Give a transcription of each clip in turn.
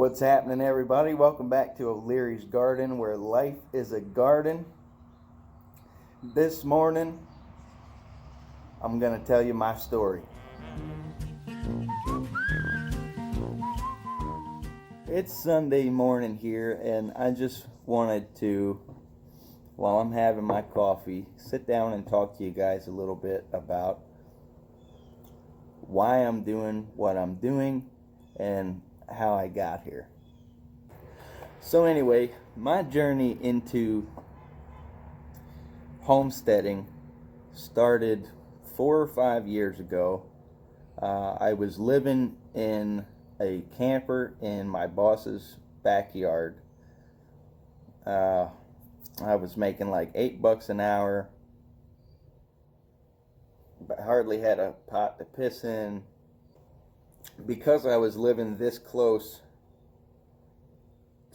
What's happening, everybody? Welcome back to O'Leary's Garden, where life is a garden. This morning, I'm going to tell you my story. It's Sunday morning here, and I just wanted to, while I'm having my coffee, sit down and talk to you guys a little bit about why I'm doing what I'm doing and how I got here. So anyway, my journey into homesteading started 4 or 5 years ago. I was living in a camper in my boss's backyard. I was making like $8 an hour, but hardly had a pot to piss in. Because I was living this close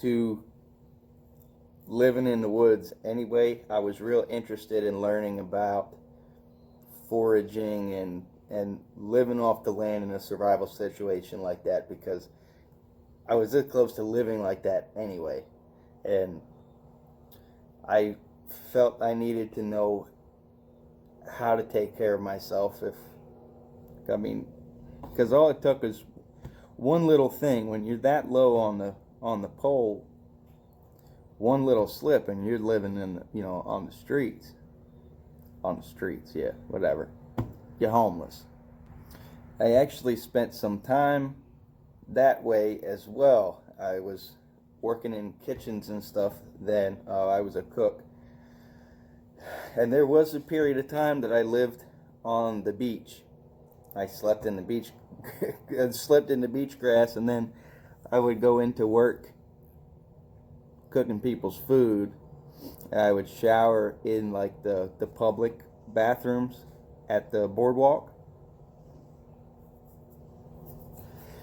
to living in the woods anyway, I was real interested in learning about foraging and living off the land in a survival situation like that, because I was this close to living like that anyway. And I felt I needed to know how to take care of myself, because all it took was one little thing. When you're that low on the pole, one little slip and you're living in on the streets, yeah, whatever, you're homeless. I actually spent some time that way as well. I was working in kitchens and stuff then. I was a cook, and there was a period of time that I lived on the beach. I slept in the beach grass, and then I would go into work cooking people's food. I would shower in like the public bathrooms at the boardwalk.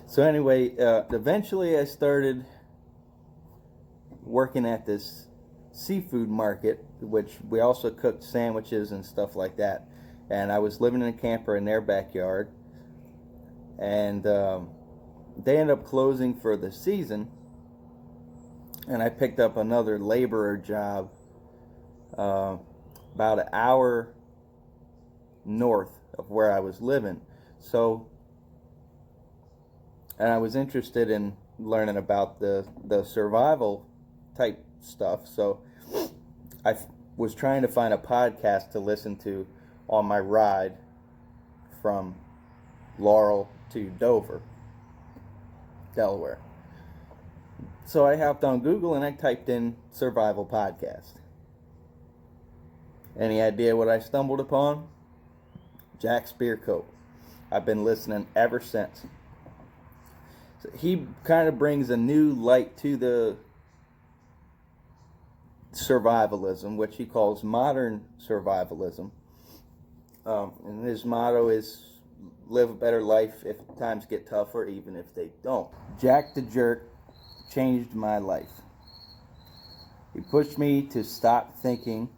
So anyway, eventually I started working at this seafood market, which we also cooked sandwiches and stuff like that. And I was living in a camper in their backyard, and they ended up closing for the season, and I picked up another laborer job about an hour north of where I was living. And I was interested in learning about the survival type stuff, so I was trying to find a podcast to listen to on my ride from Laurel to Dover, Delaware. So I hopped on Google and I typed in survival podcast. Any idea what I stumbled upon? Jack Spearcoat. I've been listening ever since. So he kind of brings a new light to the survivalism, which he calls modern survivalism. And his motto is live a better life if times get tougher, even if they don't. Jack the Jerk changed my life. He pushed me to stop thinking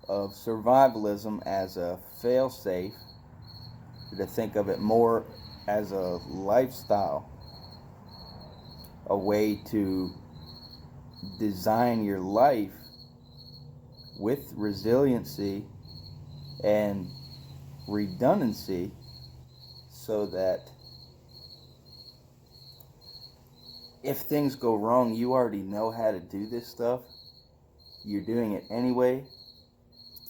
of survivalism as a fail-safe, to think of it more as a lifestyle, a way to design your life with resiliency and redundancy, so that if things go wrong, you already know how to do this stuff. You're doing it anyway.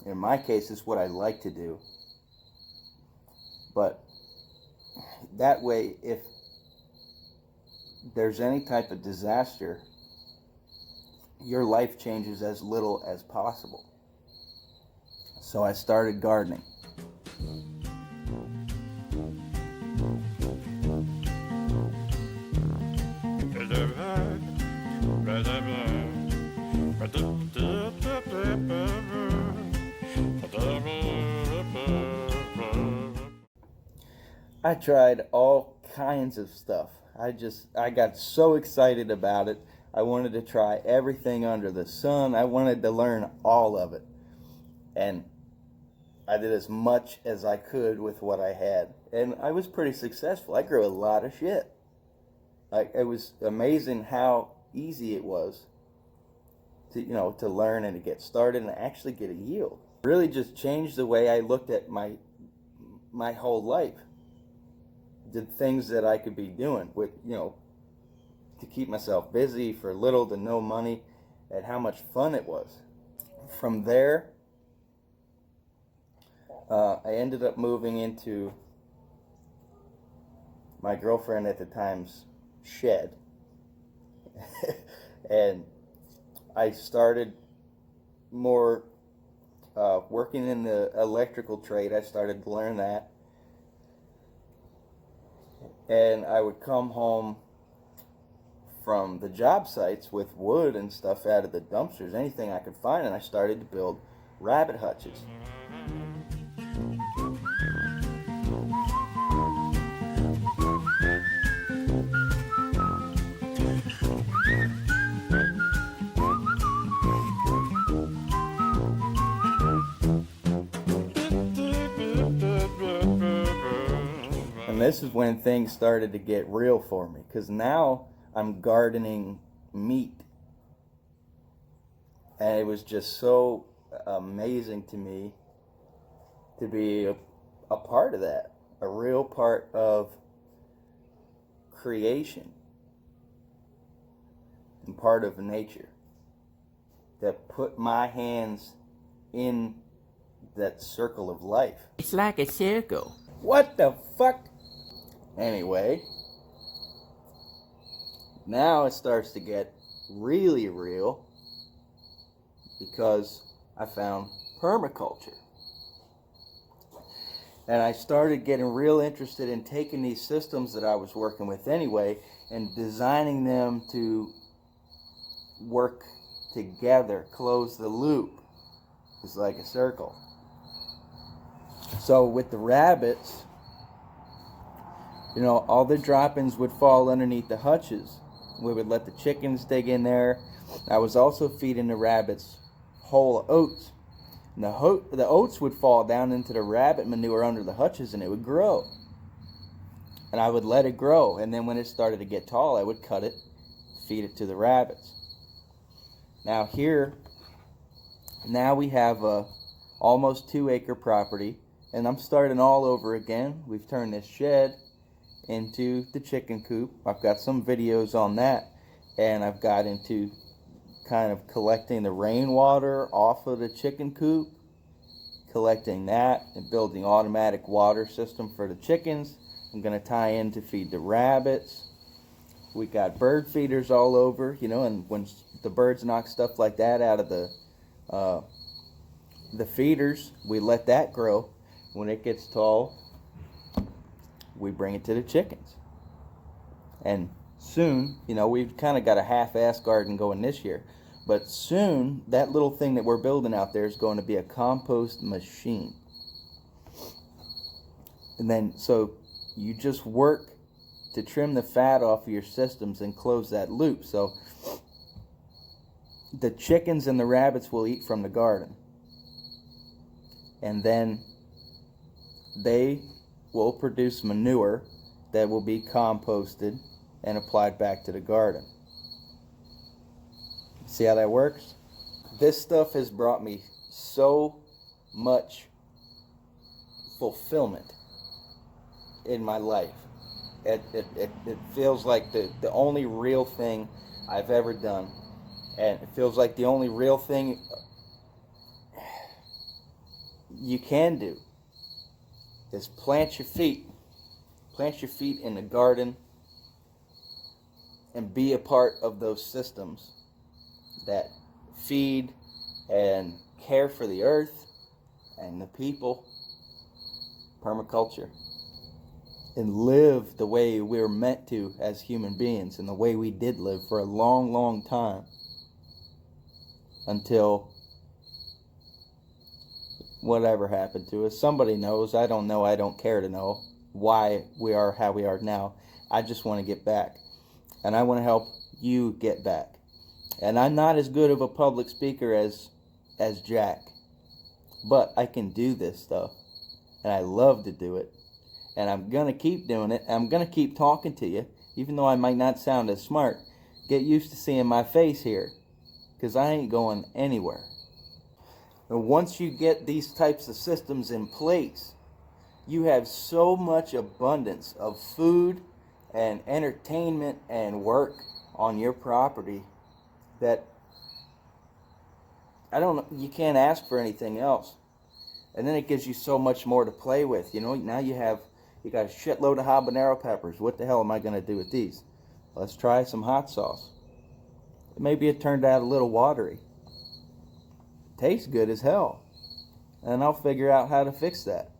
In my case, it's what I like to do. But that way, if there's any type of disaster, your life changes as little as possible. So I started gardening. I tried all kinds of stuff. I got so excited about it. I wanted to try everything under the sun. I wanted to learn all of it. And I did as much as I could with what I had. And I was pretty successful. I grew a lot of shit. Like, it was amazing how easy it was to learn and to get started and actually get a yield. Really just changed the way I looked at my whole life. The things that I could be doing with, to keep myself busy for little to no money, and how much fun it was. From there, I ended up moving into my girlfriend at the time's shed. And I started more working in the electrical trade. I started to learn that. And I would come home from the job sites with wood and stuff out of the dumpsters, anything I could find, and I started to build rabbit hutches. And this is when things started to get real for me, because now I'm gardening meat. And it was just so amazing to me to be a part of that, a real part of creation and part of nature, that put my hands in that circle of life. It's like a circle. What the fuck? Anyway, now it starts to get really real because I found permaculture. And I started getting real interested in taking these systems that I was working with anyway and designing them to work together, close the loop. It's like a circle. So with the rabbits, all the droppings would fall underneath the hutches. We would let the chickens dig in there. I was also feeding the rabbits whole oats. And the oats would fall down into the rabbit manure under the hutches, and it would grow. And I would let it grow. And then when it started to get tall, I would cut it, feed it to the rabbits. Now we have a almost 2-acre property, and I'm starting all over again. We've turned this shed into the chicken coop. I've got some videos on that, and I've got into kind of collecting the rainwater off of the chicken coop, collecting that and building automatic water system for the chickens. I'm going to tie in to feed the rabbits. We got bird feeders all over, and when the birds knock stuff like that out of the feeders, we let that grow. When it gets tall, we bring it to the chickens. And soon, we've kind of got a half-ass garden going this year, but soon that little thing that we're building out there is going to be a compost machine. And then so you just work to trim the fat off of your systems and close that loop. So the chickens and the rabbits will eat from the garden, and then they will produce manure that will be composted and applied back to the garden. See how that works? This stuff has brought me so much fulfillment in my life. It feels like the only real thing I've ever done. And it feels like the only real thing you can do is plant your feet in the garden and be a part of those systems that feed and care for the earth and the people. Permaculture. And live the way we're meant to as human beings, and the way we did live for a long, long time, until whatever happened to us. Somebody knows. I don't know. I don't care to know why we are how we are now. I just want to get back, and I want to help you get back. And I'm not as good of a public speaker as Jack, but I can do this stuff, and I love to do it, and I'm gonna keep doing it. I'm gonna keep talking to you, even though I might not sound as smart, get used to seeing my face here, because I ain't going anywhere. And once you get these types of systems in place, you have so much abundance of food and entertainment and work on your property that you can't ask for anything else. And then it gives you so much more to play with. You know, now you got a shitload of habanero peppers. What the hell am I going to do with these? Let's try some hot sauce. Maybe it turned out a little watery. Tastes good as hell. And I'll figure out how to fix that.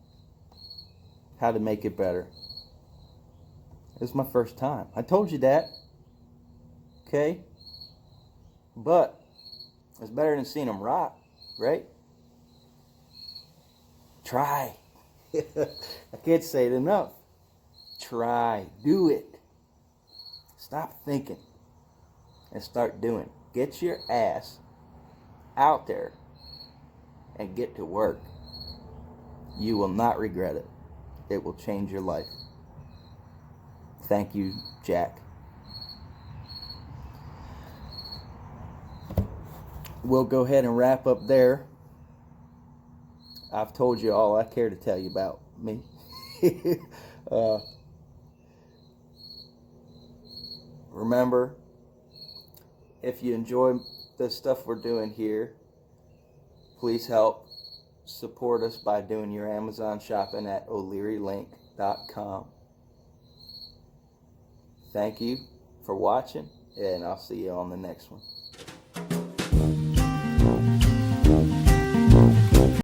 How to make it better. It's my first time. I told you that. Okay? But it's better than seeing them rot, right? Try. I can't say it enough. Try. Do it. Stop thinking and start doing. Get your ass out there and get to work. You will not regret it. It will change your life. Thank you, Jack. We'll go ahead and wrap up there. I've told you all I care to tell you about me. Remember, if you enjoy the stuff we're doing here, please help support us by doing your Amazon shopping at o'learylink.com. Thank you for watching, and I'll see you on the next one.